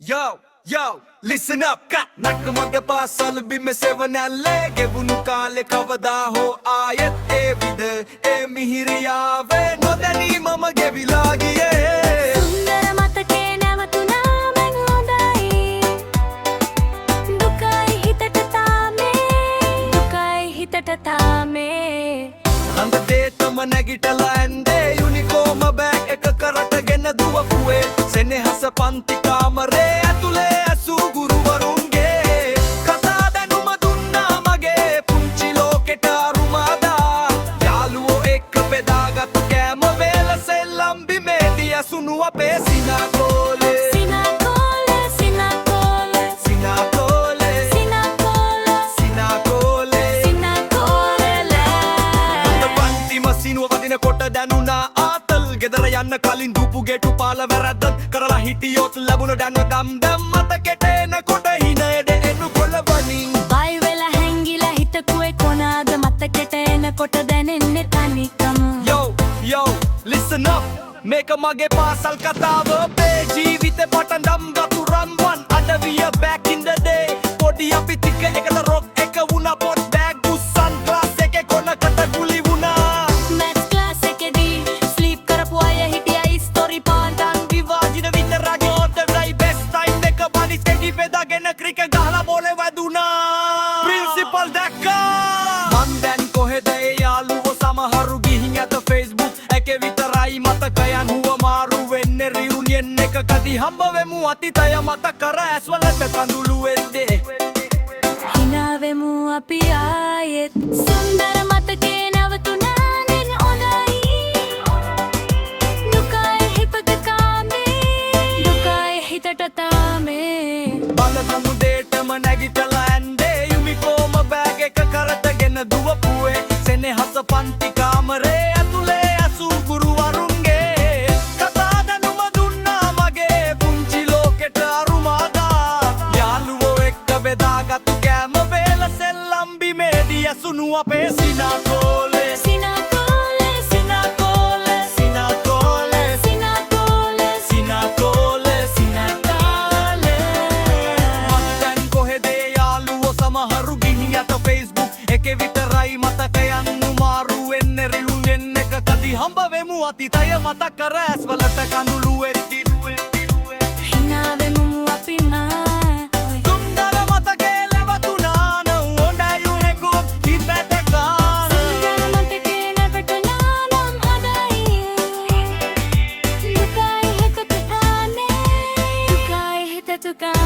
Yo, yo, listen up, cut. නට්ටමගේ පාසල් බිම සෙවණැල්ලේ ගෙවුණු කාලේ කවදා හෝ ආයෙත් ඒ විද ඒ මිහිරියාවේ නොදැනී මම ගෙවිලා ගියේ සුන්දර මතකේ නැවතුණා මං හොඳයි දුකයි හිතට තාමේ හඳ දේතම නැගිටලා ඇන්දේ යුනිකෝම බෑග් එක කරටගෙන දුවපුවේ සෙනෙහස පන්ති කාමරේ ඇතුලේ ඇසූ ගුරුවරුන්ගේ කතා දැනුම දුන්නා මගේ පුංචි ලෝකෙට අරුමාදා යාළුවෝ එක්ක බෙදාගත්තු කෑම වේල සෙල්ලම් බිමේදී ඇසුණු අපේ සිනාකෝලේ කොට දැනුණා ආතල් ගෙදර යන්න කලින් දුපු ගෙටු පාල වැරද්දත් කරලා හිටියොත් ලැබුණ දැනුව දම් මතකෙට එනකොට හිනේද එනු කොළවනින් බය වෙලා හැංගිලා හිටකුවේ කොනාද මතකෙට එනකොට දැනෙන්නේ තනිකම yo listen up මේක මගේ පාසල් කතාව අපේ ජීවිතේ පටන් දම් ගතුරන් වන් අඩවිය back in the day පොඩි අපි ටික එකල රොක් එක වුණා පොත් බෑග් දුස්සන් ක්ලාස් එකේ කොනකට ගුලි වුණා බෙදාගෙන ක්‍රිකට් ගහලා බෝලේ වැදුනා ප්‍රින්සිපල් දැක්කා මං දැන් කොහෙද ඒ යාළුවෝ සමහරු ගිහින් ඇත Facebook එකේ විතරයි මතකයන් හුවමාරු වෙන්නේ රියුනියන් එකකදී හම්බ වෙමු අතීතය මතක කර ඇස්වලට කඳුළු වෙද්දී හිනා වෙමු අපි ආයෙත් සුන්දර මතකේ නැවතුණා නෙන් හොඳයි දුකයි හිතට තාමේ බලතමු දේටම නැගිටලා ඇන්දේ යුනිකෝම බෑග් එක කරටගෙන දුවපුවේ සෙනෙහස පන්ති කාමරේ ඇතුලේ ඇසූ ගුරුවරුන්ගේ කතා දැනුම දුන්නා මගේ පුංචි ලෝකෙට අරුමාදා යාළුවෝ එක්ක බෙදාගත්තු කෑම වේල සෙල්ලම් බිමේදී ඇසුණු අපේ සිනාකෝලේ සමහරු ගිහින් යත Facebook එකේ විතරයි මතකයන් උමාරු වෙන්නේ රියුනියන් එකකදී හම්බ වෙමු අතීතය මතක කර ඇස්වලට කඳුළු වෙද්දී හිනා වෙමු අපි සුන්දර මතකේ ලැබතුණා නම් හොඳයි උනෙකුත් හිතට ගන්න සුන්දර මතකේ නැවතුණා නම් හොඳයි දුකයි හිතට තාමේ